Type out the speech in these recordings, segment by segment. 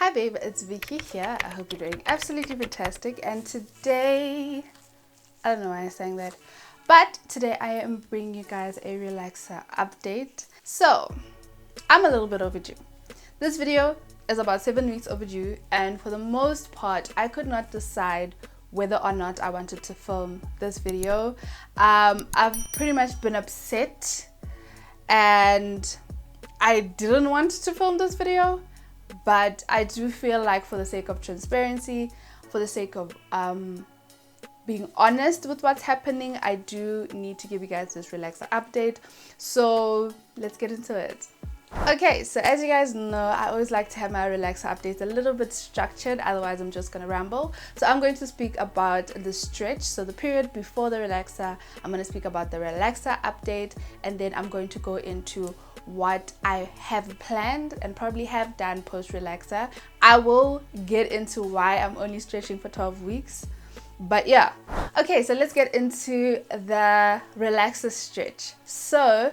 Hi babe, it's Vicky here. I hope you're doing absolutely fantastic. And today, I don't know why I sang that, but today I am bringing you guys a relaxer update. So, I'm a little bit overdue. This video is about 7 weeks overdue, and for the most part, I could not decide whether or not I wanted to film this video. I've pretty much been upset and I didn't want to film this video, but I do feel like for the sake of transparency, for the sake of being honest with what's happening, I do need to give you guys this relaxer update. So let's get into it. Okay, so as you guys know, I always like to have my relaxer updates a little bit structured, otherwise I'm just gonna ramble. So I'm going to speak about the stretch, so the period before the relaxer. I'm going to speak about the relaxer update, and then I'm going to go into what I have planned and probably have done post relaxer. I will get into why I'm only stretching for 12 weeks, but yeah. Okay, so let's get into the relaxer stretch. So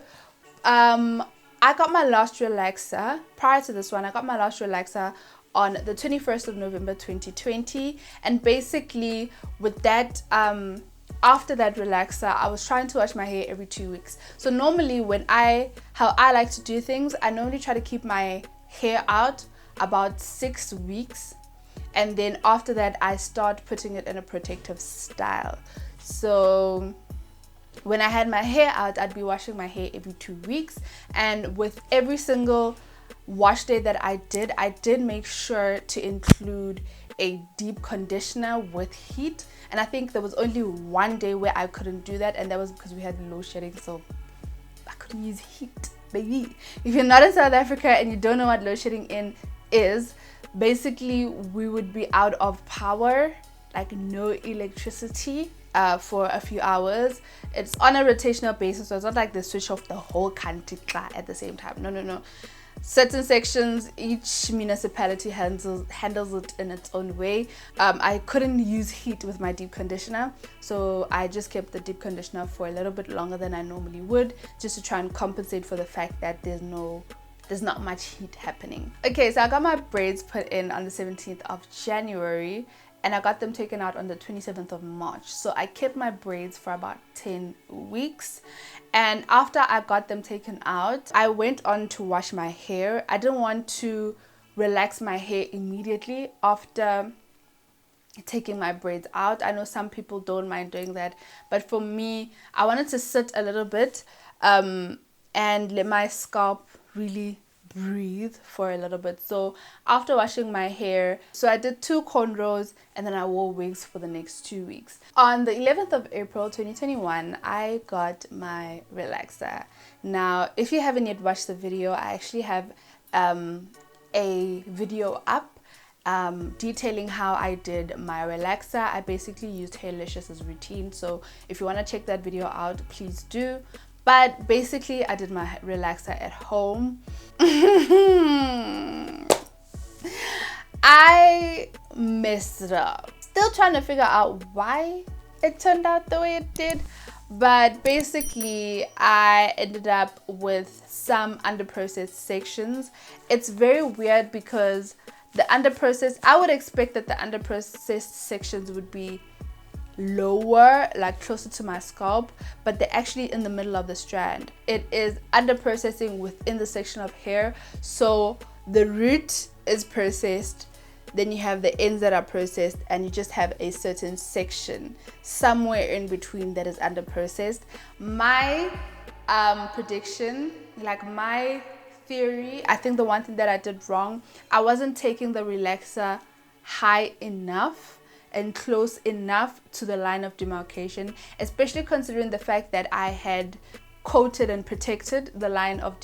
I got my last relaxer, prior to this one, I got my last relaxer on the 21st of November 2020. And basically with that, after that relaxer, I was trying to wash my hair every 2 weeks. So normally how I like to do things, I normally try to keep my hair out about 6 weeks. And then after that, I start putting it in a protective style. So when I had my hair out, I'd be washing my hair every 2 weeks, and with every single wash day that I did make sure to include a deep conditioner with heat. And I think there was only one day where I couldn't do that, and that was because we had load shedding, so I couldn't use heat, baby. If you're not in South Africa and you don't know what load shedding is, basically we would be out of power, like no electricity for a few hours. It's on a rotational basis, so it's not like they switch off the whole country at the same time. No. Certain sections, each municipality handles it in its own way. I couldn't use heat with my deep conditioner, so I just kept the deep conditioner for a little bit longer than I normally would, just to try and compensate for the fact that there's not much heat happening. Okay, so I got my braids put in on the 17th of January, and I got them taken out on the 27th of March. So I kept my braids for about 10 weeks. And after I got them taken out, I went on to wash my hair. I didn't want to relax my hair immediately after taking my braids out. I know some people don't mind doing that, but for me, I wanted to sit a little bit and let my scalp really breathe for a little bit. So after washing my hair, so I did 2 cornrows, and then I wore wigs for the next 2 weeks. On the 11th of April 2021, I got my relaxer. Now, if you haven't yet watched the video, I actually have a video up detailing how I did my relaxer. I basically used Hairlicious's routine, so if you want to check that video out, please do. But basically, I did my relaxer at home. I messed it up. Still trying to figure out why it turned out the way it did. But basically, I ended up with some underprocessed sections. It's very weird because I would expect that the underprocessed sections would be lower, like closer to my scalp, but they're actually in the middle of the strand. It is under processing within the section of hair, so the root is processed, then you have the ends that are processed, and you just have a certain section somewhere in between that is under processed. My prediction, like my theory, I think the one thing that I did wrong, I wasn't taking the relaxer high enough and close enough to the line of demarcation, especially considering the fact that I had coated and protected the line of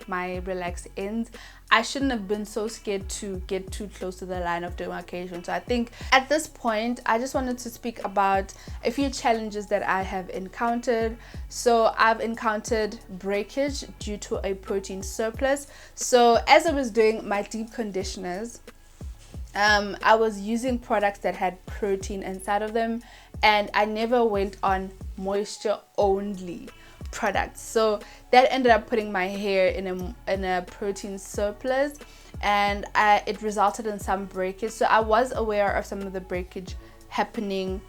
my relaxed ends. I shouldn't have been so scared to get too close to the line of demarcation. So I think at this point, I just wanted to speak about a few challenges that I have encountered. So I've encountered breakage due to a protein surplus. So as I was doing my deep conditioners, I was using products that had protein inside of them, and I never went on moisture only products. So that ended up putting my hair in a protein surplus, and it resulted in some breakage. So I was aware of some of the breakage happening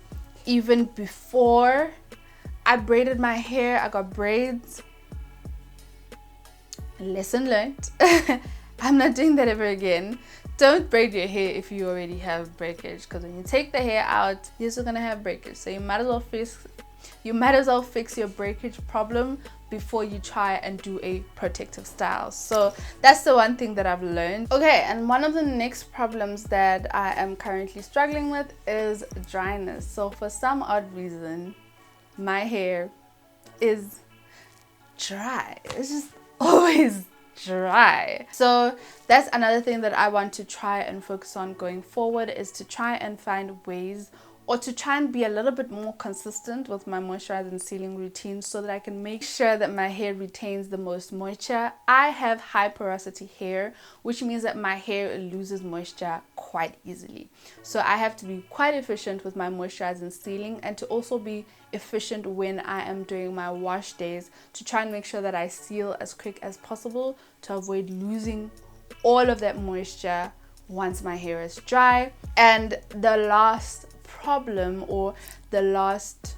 even before I braided my hair. I got braids. Lesson learned. I'm not doing that ever again. Don't braid your hair if you already have breakage, because when you take the hair out, you're still gonna have breakage. So you might as well fix your breakage problem before you try and do a protective style. So that's the one thing that I've learned. Okay, and one of the next problems that I am currently struggling with is dryness. So for some odd reason, my hair is dry. It's just always dry. So that's another thing that I want to try and focus on going forward, is to try and find ways, or to try and be a little bit more consistent with my moisturizer and sealing routine, so that I can make sure that my hair retains the most moisture. I have high porosity hair, which means that my hair loses moisture quite easily. So I have to be quite efficient with my moisturizer and sealing, and to also be efficient when I am doing my wash days, to try and make sure that I seal as quick as possible to avoid losing all of that moisture once my hair is dry. And the last problem, or the last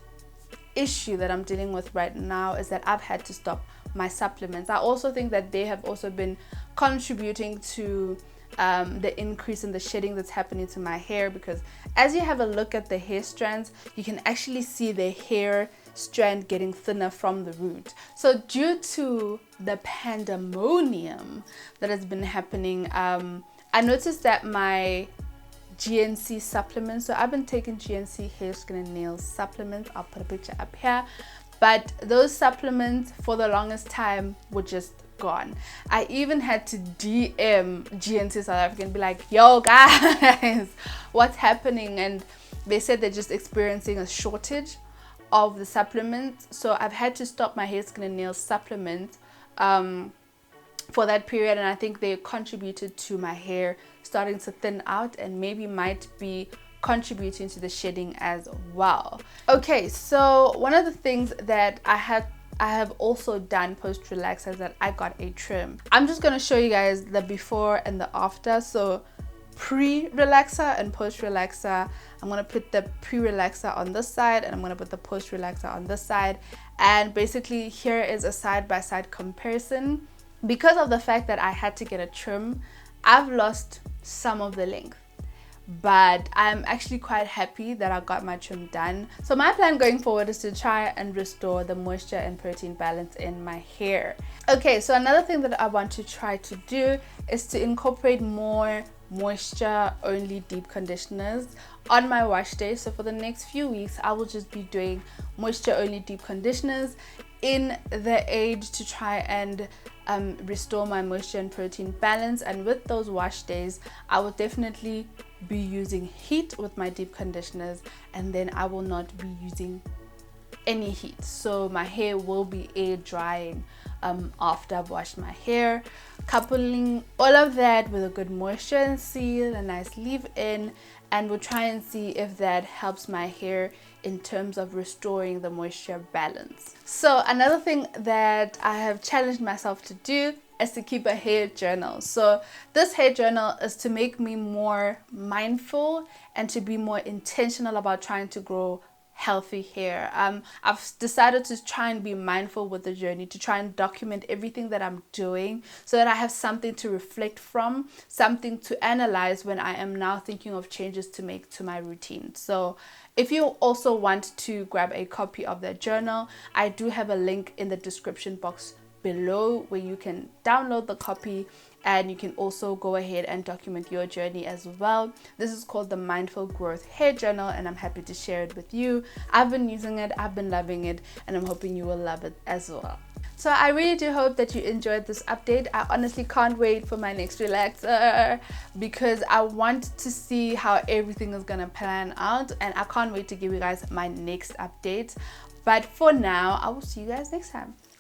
issue that I'm dealing with right now, is that I've had to stop my supplements. I also think that they have also been contributing to the increase in the shedding that's happening to my hair, because as you have a look at the hair strands, you can actually see the hair strand getting thinner from the root. So due to the pandemonium that has been happening, I noticed that my GNC supplements, so I've been taking GNC hair, skin and nails supplements, I'll put a picture up here, but those supplements for the longest time were just gone. I even had to DM GNC South Africa and be like, yo guys, what's happening? And they said they're just experiencing a shortage of the supplements. So I've had to stop my hair, skin and nails supplements for that period, and I think they contributed to my hair starting to thin out, and maybe might be contributing to the shedding as well. Okay, so one of the things that I have also done post relax is that I got a trim. I'm just going to show you guys the before and the after. So pre-relaxer and post-relaxer. I'm going to put the pre-relaxer on this side, and I'm going to put the post-relaxer on this side, and basically here is a side-by-side comparison. Because of the fact that I had to get a trim, I've lost some of the length, but I'm actually quite happy that I got my trim done. So my plan going forward is to try and restore the moisture and protein balance in my hair. Okay, so another thing that I want to try to do is to incorporate more moisture only deep conditioners on my wash day. So for the next few weeks, I will just be doing moisture only deep conditioners in the aid to try and restore my moisture and protein balance. And with those wash days, I will definitely be using heat with my deep conditioners, and then I will not be using any heat. So my hair will be air drying after I've washed my hair, coupling all of that with a good moisture and seal, a nice leave-in, and we'll try and see if that helps my hair in terms of restoring the moisture balance. So another thing that I have challenged myself to do is to keep a hair journal. So this hair journal is to make me more mindful and to be more intentional about trying to grow healthy hair. I've decided to try and be mindful with the journey, to try and document everything that I'm doing, so that I have something to reflect from, something to analyze when I am now thinking of changes to make to my routine. So if you also want to grab a copy of that journal, I do have a link in the description box below where you can download the copy, and you can also go ahead and document your journey as well. This is called the Mindful Growth Hair Journal, and I'm happy to share it with you. I've been using it, I've been loving it, and I'm hoping you will love it as well. So I really do hope that you enjoyed this update. I honestly can't wait for my next relaxer, because I want to see how everything is gonna plan out, and I can't wait to give you guys my next update. But for now, I will see you guys next time.